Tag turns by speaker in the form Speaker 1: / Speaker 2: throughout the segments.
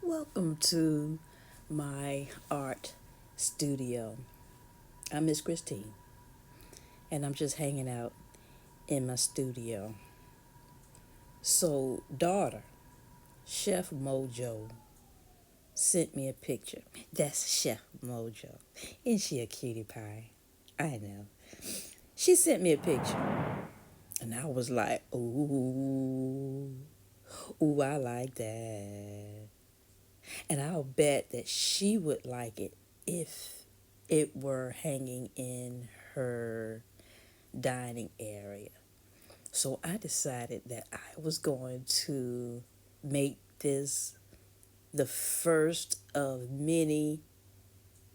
Speaker 1: Welcome to my art studio. I'm Miss Christine, and I'm just hanging out in my studio. So, daughter, Chef Mojo sent me a picture. That's Chef Mojo. Isn't she a cutie pie? I know. She sent me a picture, and I was like, ooh, ooh, I like that. And I'll bet that she would like it if it were hanging in her dining area. So I decided that I was going to make this the first of many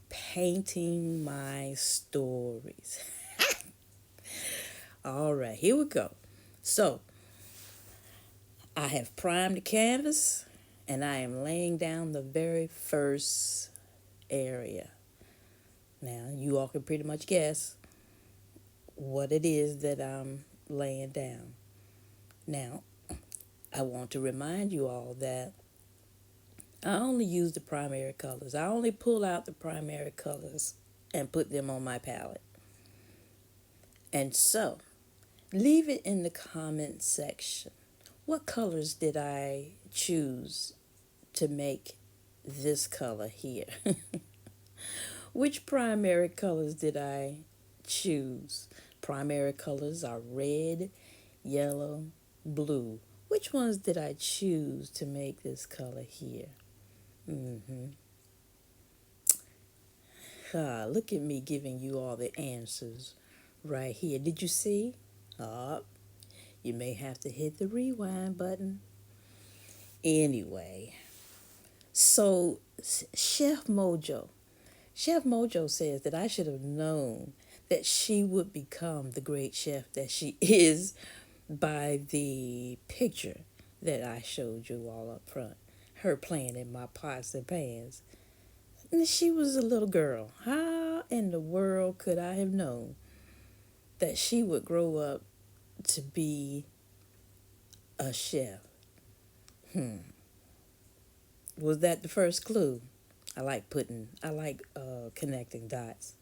Speaker 1: painting my stories. All right, here we go. So I have primed the canvas and I am laying down the very first area. Now, you all can pretty much guess what it is that I'm laying down. Now, I want to remind you all that I only use the primary colors. I only pull out the primary colors and put them on my palette. And so, leave it in the comment section. What colors did I choose to make this color here? Which primary colors did I choose? Primary colors are red, yellow, blue. Which ones did I choose to make this color here? Look at me giving you all the answers right here. Did you see? Oh, you may have to hit the rewind button. Anyway, so Chef Mojo. Chef Mojo says that I should have known that she would become the great chef that she is by the picture that I showed you all up front. Her playing in my pots and pans. And she was a little girl. How in the world could I have known that she would grow up to be a chef? Was that the first clue? I like connecting dots.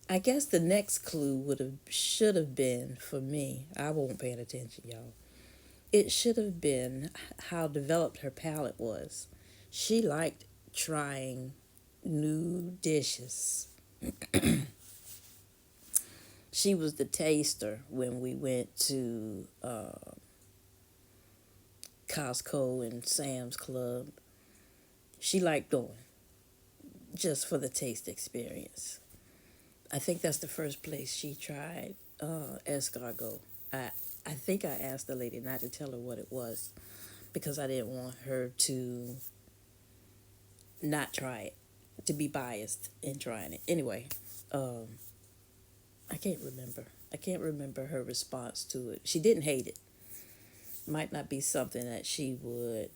Speaker 1: I guess the next clue should have been for me. I wasn't paying attention, y'all. It should have been how developed her palate was. She liked trying new dishes. She was the taster when we went to Costco and Sam's Club. She liked going just for the taste experience. I think that's the first place she tried escargot. I I think I asked the lady not to tell her what it was because I didn't want her to not try it, to be biased in trying it. Anyway, um, I can't remember. I can't remember her response to it. She didn't hate it. Might not be something that she would,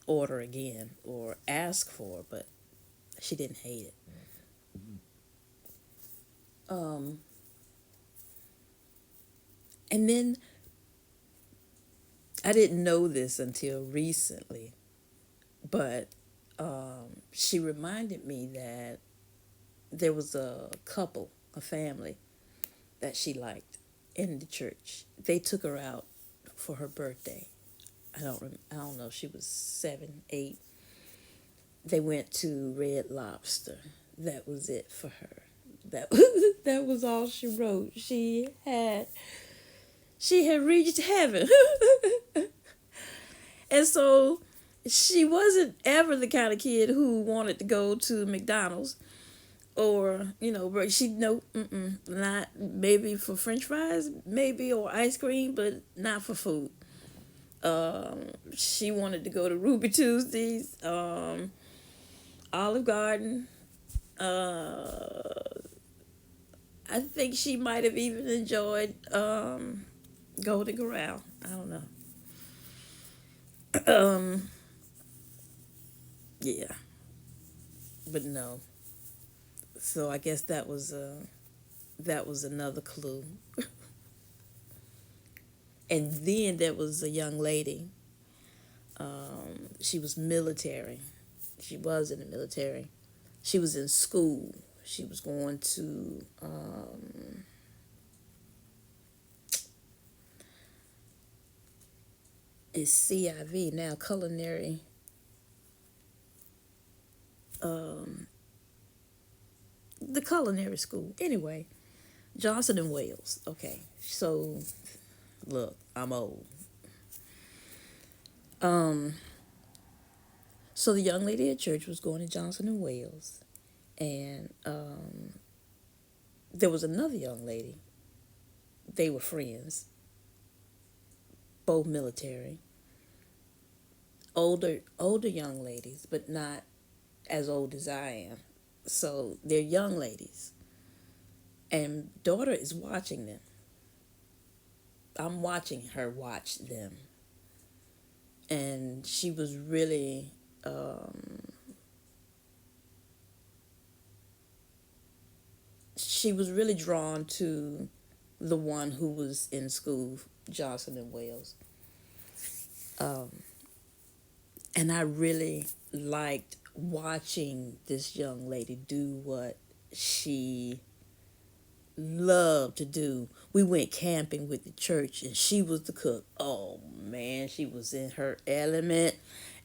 Speaker 1: order again or ask for, but she didn't hate it. Um, and then I didn't know this until recently, but she reminded me that there was a couple, a family that she liked in the church. They took her out for her birthday. I don't know. She was 7, 8. They went to Red Lobster. That was it for her. That that was all she wrote. She had reached heaven. And so she wasn't ever the kind of kid who wanted to go to McDonald's or but she no, not maybe for French fries, maybe, or ice cream, but not for food. She wanted to go to Ruby Tuesdays, Olive Garden. I think she might have even enjoyed Golden Corral. I don't know. Yeah, but no. So I guess that was another clue. And then there was a young lady. She was military. She was in the military. She was in school. She was going to it's CIV now, culinary. The culinary school. Anyway, Johnson and Wales. Okay, so look, I'm old. So the young lady at church was going to Johnson and Wales, and there was another young lady. They were friends, both military. Older young ladies, but not as old as I am. So they're young ladies, and daughter is watching them. I'm watching her watch them, and she was really drawn to the one who was in school, Johnson and Wales. And I really liked watching this young lady do what she loved to do. We went camping with the church, and she was the cook. Oh man, she was in her element,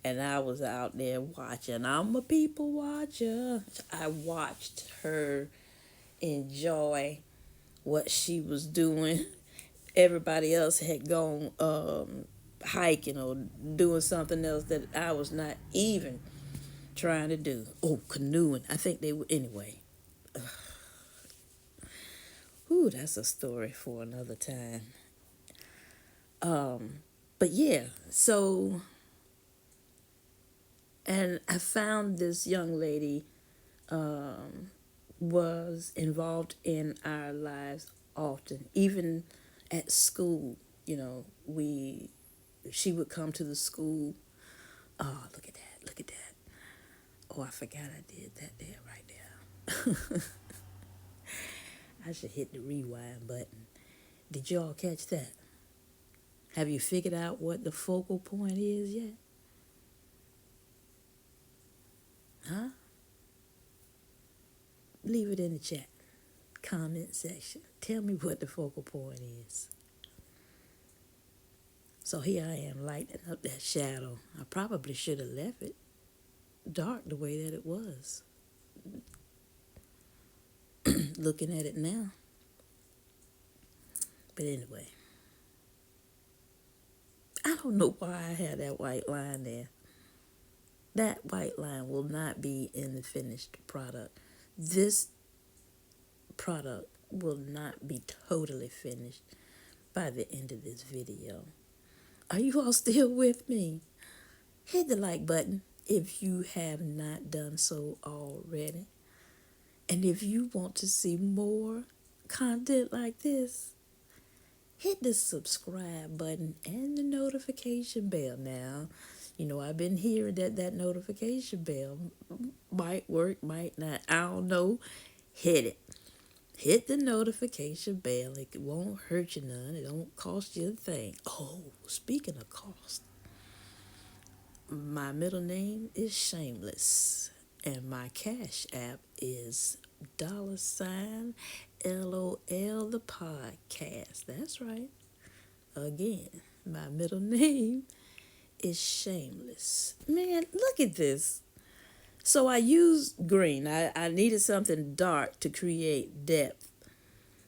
Speaker 1: and I was out there watching. I'm a people watcher. I watched her enjoy what she was doing. Everybody else had gone hiking or doing something else that I was not even trying to do. Oh, canoeing. I think they were anyway. Ooh, that's a story for another time. But yeah, so and I found this young lady was involved in our lives often, even at school. You know, she would come to the school. Oh, look at that! Look at that! Oh, I forgot I did that there right there. I should hit the rewind button. Did y'all catch that? Have you figured out what the focal point is yet? Huh? Leave it in the chat, comment section. Tell me what the focal point is. So here I am lighting up that shadow. I probably should have left it dark the way that it was. Looking at it now. But anyway, I don't know why I had that white line there. That white line will not be in the finished product. This product will not be totally finished by the end of this video. Are you all still with me? Hit the like button if you have not done so already. And if you want to see more content like this, hit the subscribe button and the notification bell. Now, you know, I've been hearing that notification bell might work, might not. I don't know. Hit it. Hit the notification bell. It won't hurt you none. It don't cost you a thing. Oh, speaking of cost, my middle name is Shameless, and my Cash App is $ LOL the podcast. That's right. Again, my middle name is Shameless. Man, look at this. So I used green. I needed something dark to create depth.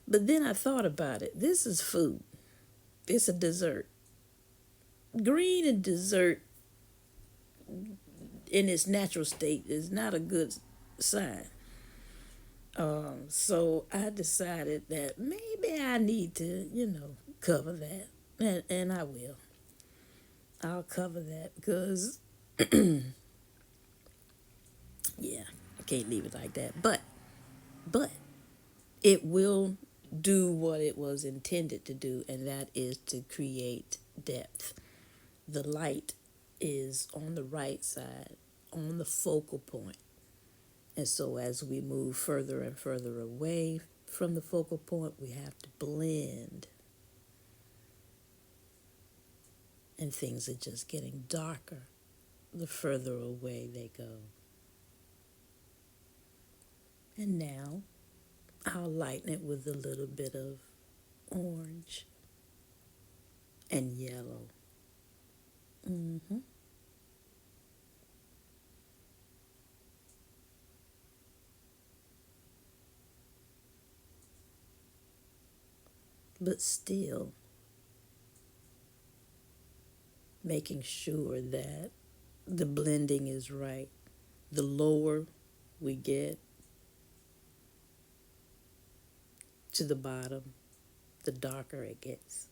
Speaker 1: But then I thought about it. This is food. It's a dessert. Green and dessert in its natural state is not a good sign. So I decided that maybe I need to, cover that. And I will. I'll cover that because, yeah, I can't leave it like that. But it will do what it was intended to do, and that is to create depth. The light is on the right side, on the focal point. And so as we move further and further away from the focal point, we have to blend. And things are just getting darker the further away they go. And now I'll lighten it with a little bit of orange and yellow. hmm But still making sure that the blending is right. The lower we get to the bottom, the darker it gets.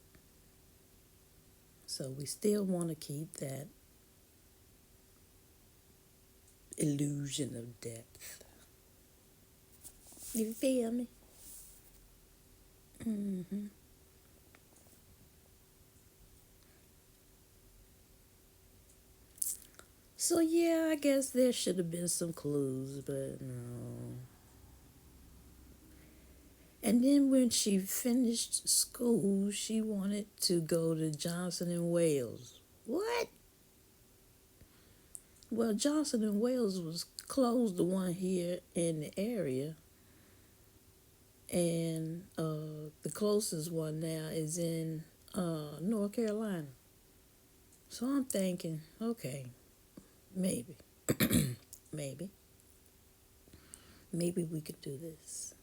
Speaker 1: So we still want to keep that illusion of depth. You feel me? hmm So yeah, I guess there should have been some clues, but no. And then when she finished school, she wanted to go to Johnson and Wales. What? Well, Johnson and Wales was closed, the one here in the area, and the closest one now is in North Carolina. So I'm thinking, okay, maybe, maybe, maybe we could do this.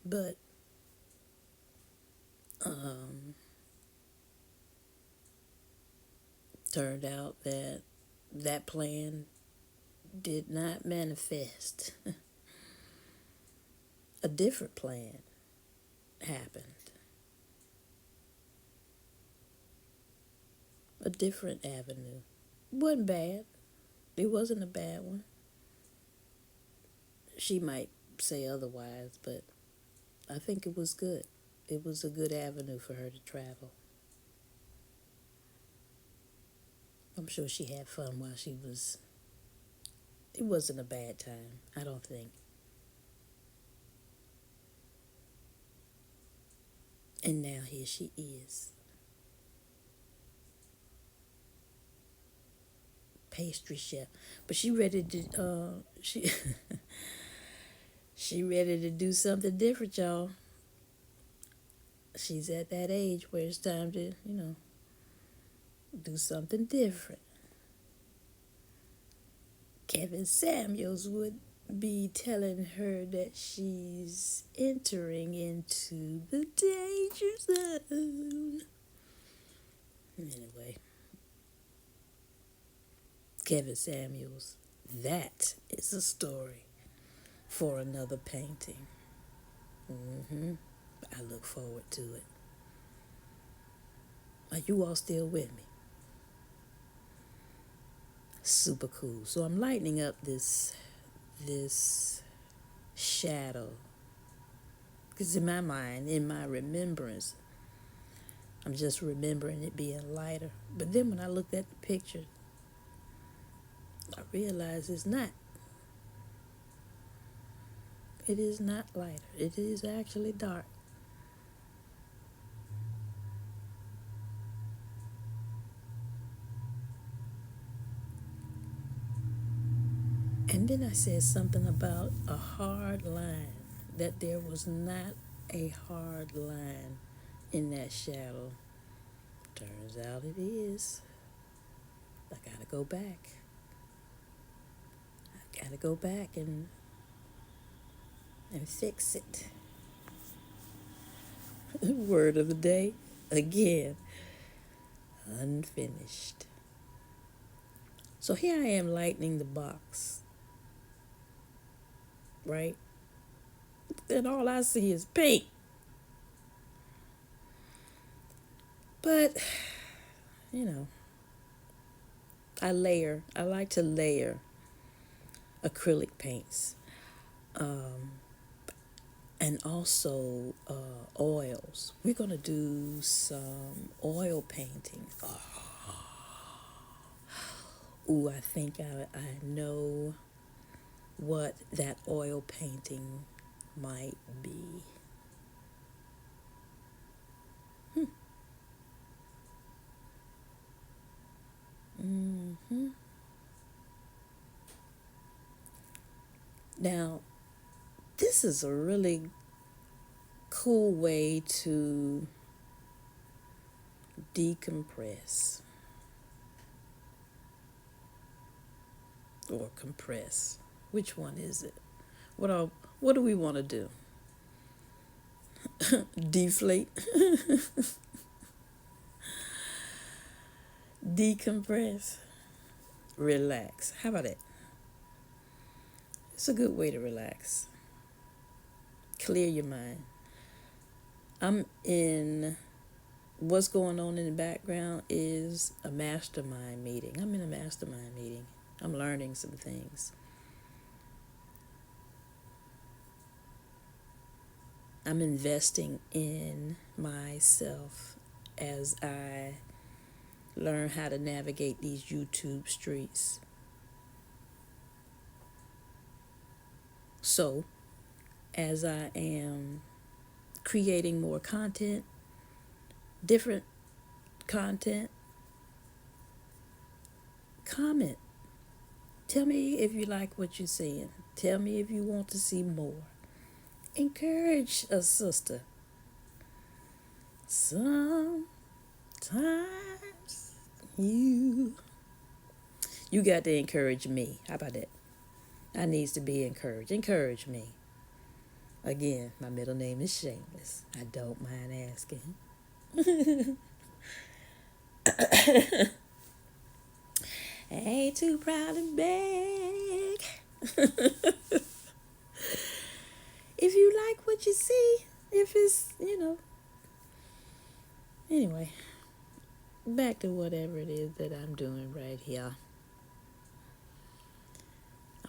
Speaker 1: But um, turned out that that plan did not manifest. A different plan happened. A different avenue. Wasn't bad. It wasn't a bad one. She might say otherwise, but I think it was good. It was a good avenue for her to travel. I'm sure she had fun while she was. It wasn't a bad time, I don't think. And now here she is. Pastry chef. But she ready to she ready to do something different, y'all. She's at that age where it's time to, do something different. Kevin Samuels would be telling her that she's entering into the danger zone. Anyway, Kevin Samuels, that is a story for another painting. I look forward to it. Are you all still with me? Super cool. So I'm lightening up this shadow, because in my mind, in my remembrance, I'm just remembering it being lighter. But then when I looked at the picture, I realized it's not. It is not lighter. It is actually dark. And then I said something about a hard line, that there was not a hard line in that shadow. Turns out it is. I gotta go back. I gotta go back and fix it. Word of the day, again, unfinished. So here I am lightening the box, right? Then all I see is paint. But, you know, I layer. I like to layer acrylic paints. And also oils. We're going to do some oil painting. Ooh, I think I know what that oil painting might be. Now, this is a really cool way to decompress or compress. Which one is it? What do we want to do? Deflate, decompress, relax. How about that? It's a good way to relax. Clear your mind. I'm in What's going on in the background is a mastermind meeting. I'm in a mastermind meeting. I'm learning some things. I'm investing in myself as I learn how to navigate these YouTube streets. So, as I am creating more content, different content, comment. Tell me if you like what you're seeing. Tell me if you want to see more. Encourage a sister. Sometimes you got to encourage me. How about that? I needs to be encouraged. Encourage me. Again, my middle name is Shameless. I don't mind asking. I ain't too proud to beg. If you like what you see, if it's, Anyway, back to whatever it is that I'm doing right here.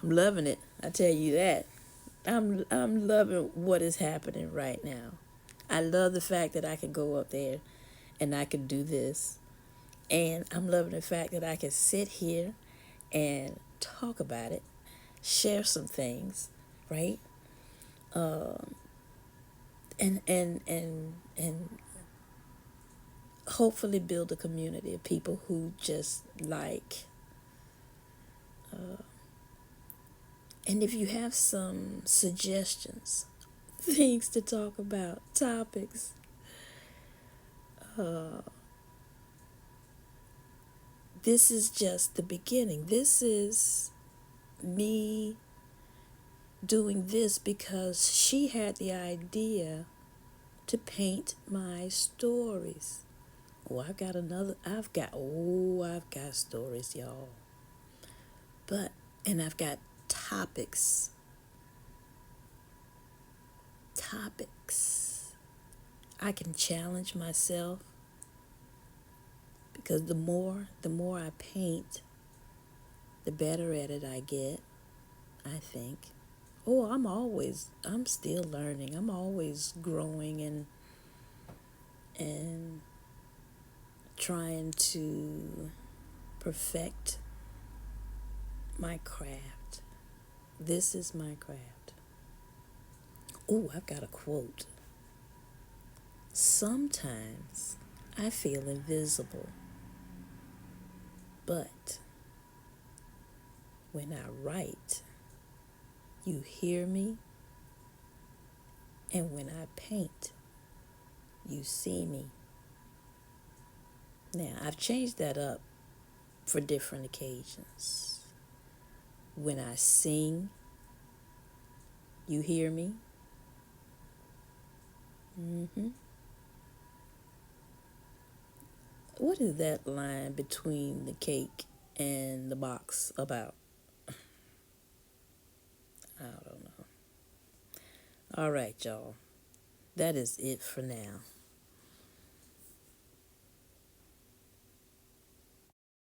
Speaker 1: I'm loving it. I tell you that. I'm loving what is happening right now. I love the fact that I can go up there and I can do this. And I'm loving the fact that I can sit here and talk about it, share some things, right? And hopefully build a community of people who just like. And if you have some suggestions, things to talk about, topics, this is just the beginning. This is me doing this because she had the idea to paint my stories. I've got stories, y'all. And I've got topics. I can challenge myself because the more I paint, the better at it I get, I think. I'm still learning. I'm always growing and trying to perfect my craft. This is my craft. I've got a quote. Sometimes I feel invisible, but when I write, you hear me, and when I paint, you see me. Now, I've changed that up for different occasions. When I sing, you hear me. What is that line between the cake and the box about? I don't know. All right, y'all. That is it for now.